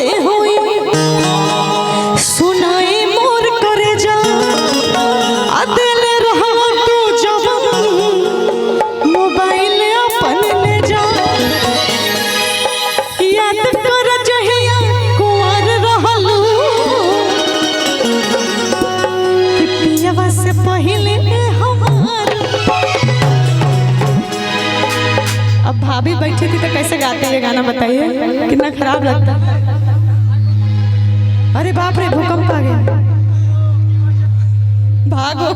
हमसे होई सुनाई मोर करे जा दिल रहा तू जब मोबाइल अपन ले जा याद कर जहिया कुंवर रहलू कि पियवा से पहले हमार। अब भाभी बैठी थी तो कैसे गाते ये गाना बताइए, कितना खराब लगता। अरे बाप रे भूकंप आ गया, भागो।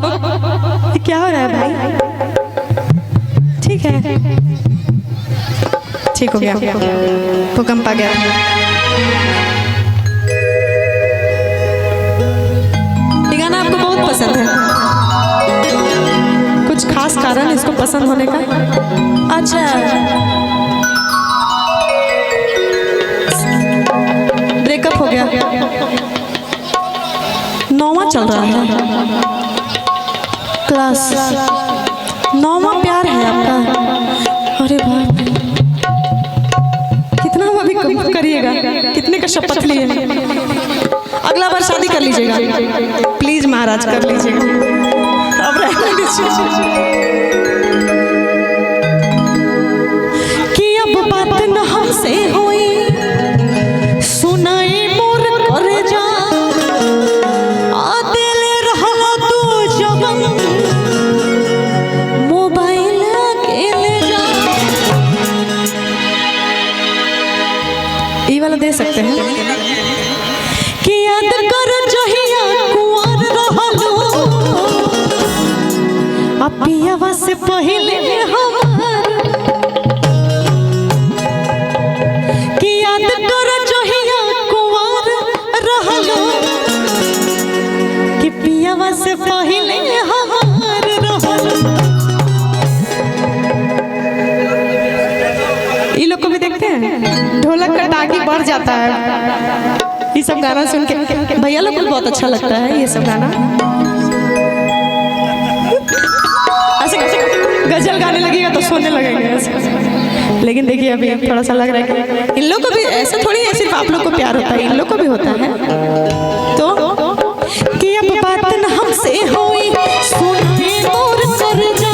क्या हो रहा है भाई? ठीक है, ठीक हो गया, भूकंप आ गया। ये गाना आपको बहुत पसंद है, कुछ खास कारण इसको पसंद होने का? अच्छा, ब्रेकअप हो गया, 9वां चल रहा है क्लास, 9वां प्यार है आपका। अरे बाप रे, कितना अभी करिएगा, कितने का शपथ लिए? अगला बार शादी कर लीजिएगा प्लीज महाराज, कर लीजिएगा। अब रहने दीजिए कि अब बात न हमसे होई सुनाई मोर करे जा दिल रहा तू जब मोबाइल अकेले जा। ये वाला दे सकते हैं कि याद कर जहिया कुंवर रहलू पियवा से पहले हमार। कि याद कर जहिया कुंवर रहलू कि पियवा से पहले हमार रहलू। ये लोग को भी देखते हैं, ढोलक का टाकी बढ़ जाता है ये सब गाना सुन के। भैया लोग को बहुत अच्छा लगता है ये सब गाना। ऐसे गजल गाने लगेगा तो सोने लगेंगे ऐसे। लेकिन देखिए अभी थोड़ा सा लग रहा है कि इन लोग को भी ऐसा थोड़ी है सिर्फ आप लोग को प्यार होता है, इन लोग को भी होता है। तो कि अब बात न हमसे होई सुनाई मोर करे जा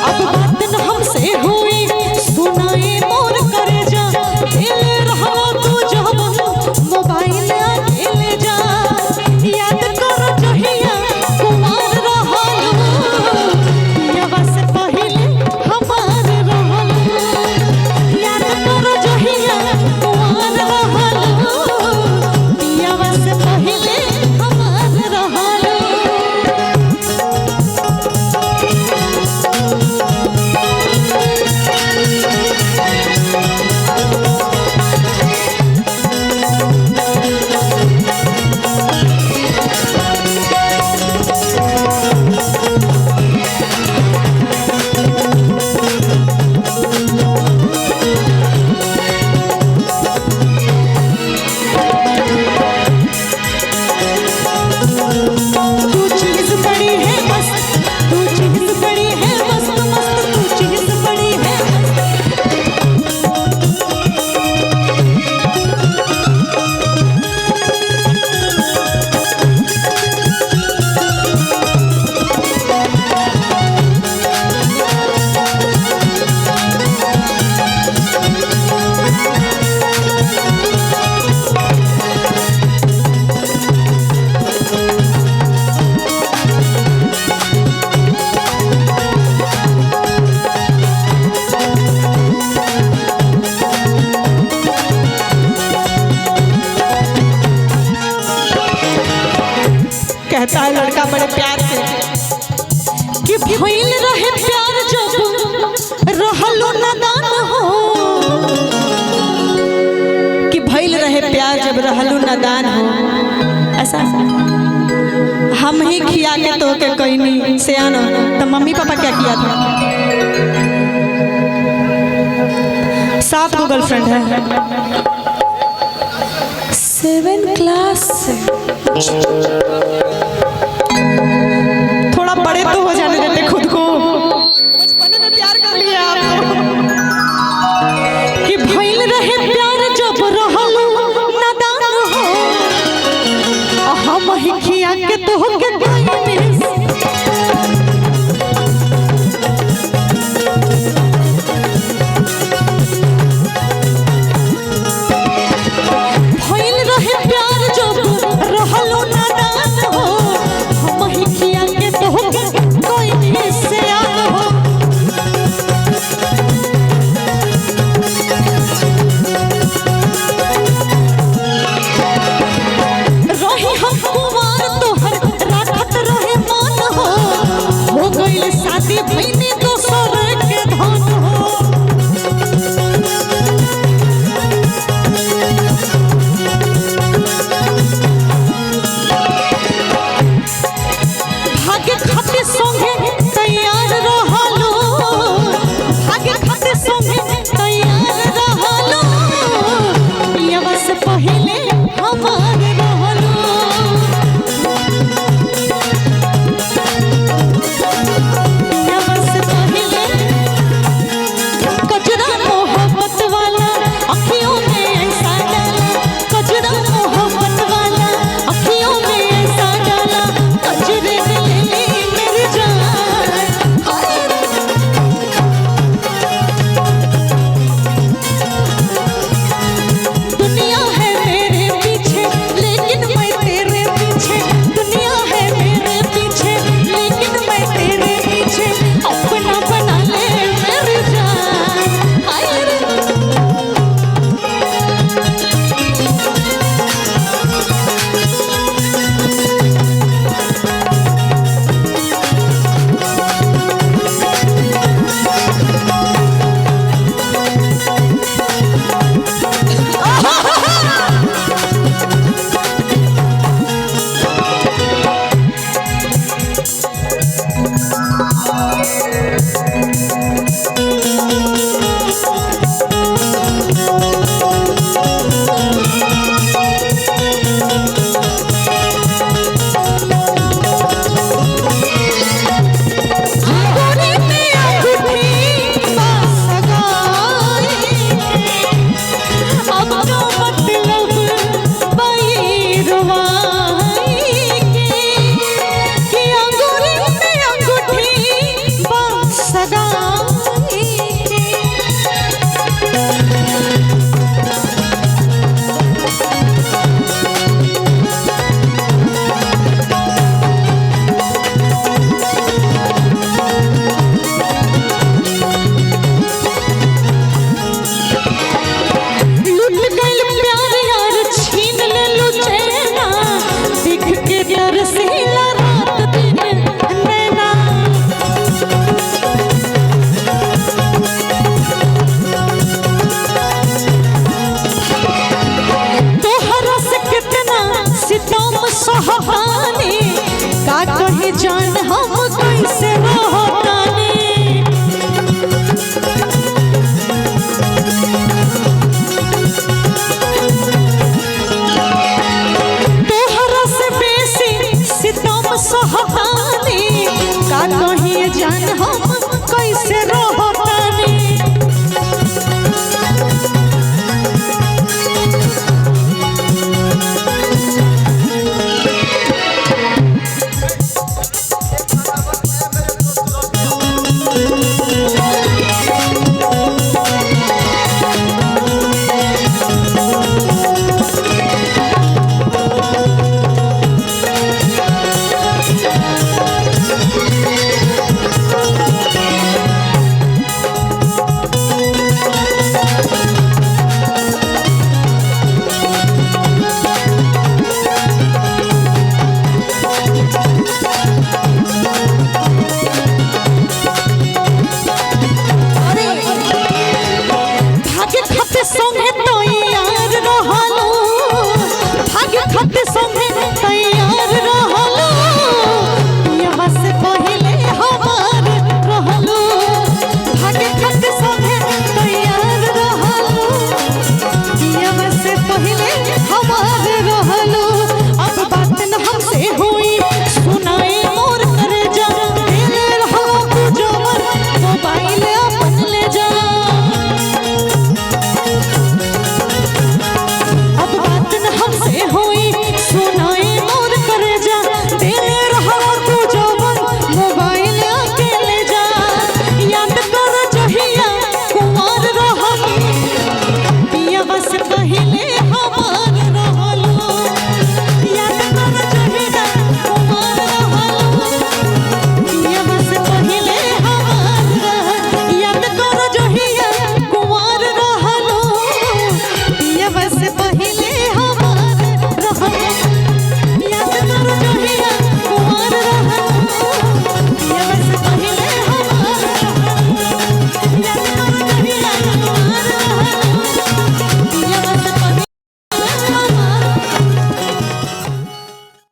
अब बात न हमसे होई सुनाई मोर करे जा दिल रहा तू जब मोबाइल अकेले जा याद कर जहिया कुंवर रहलू पियवा से पहले हमार रहलू याद कर जहिया कुंवर रहलू पियवा से पहले हमार रहलू। तू चीज बड़ी है मस्त, तू चीज बड़ी है मस्त मस्त, तू चीज बड़ी है कहता है लड़का बड़े प्यार से कि भइल रहे प्यार जब रहलू नादान हो कि भइल रहे प्यार जब रहलू नादान हो। ऐसा हम ही खिया के तो के कोई नहीं सियान हो तो मम्मी पापा क्या किया था? 7 को गर्लफ्रेंड है, 7 क्लास से। थोड़ा बड़े तो हो जाने देते खुद को, बचपन में प्यार कर लिया आप।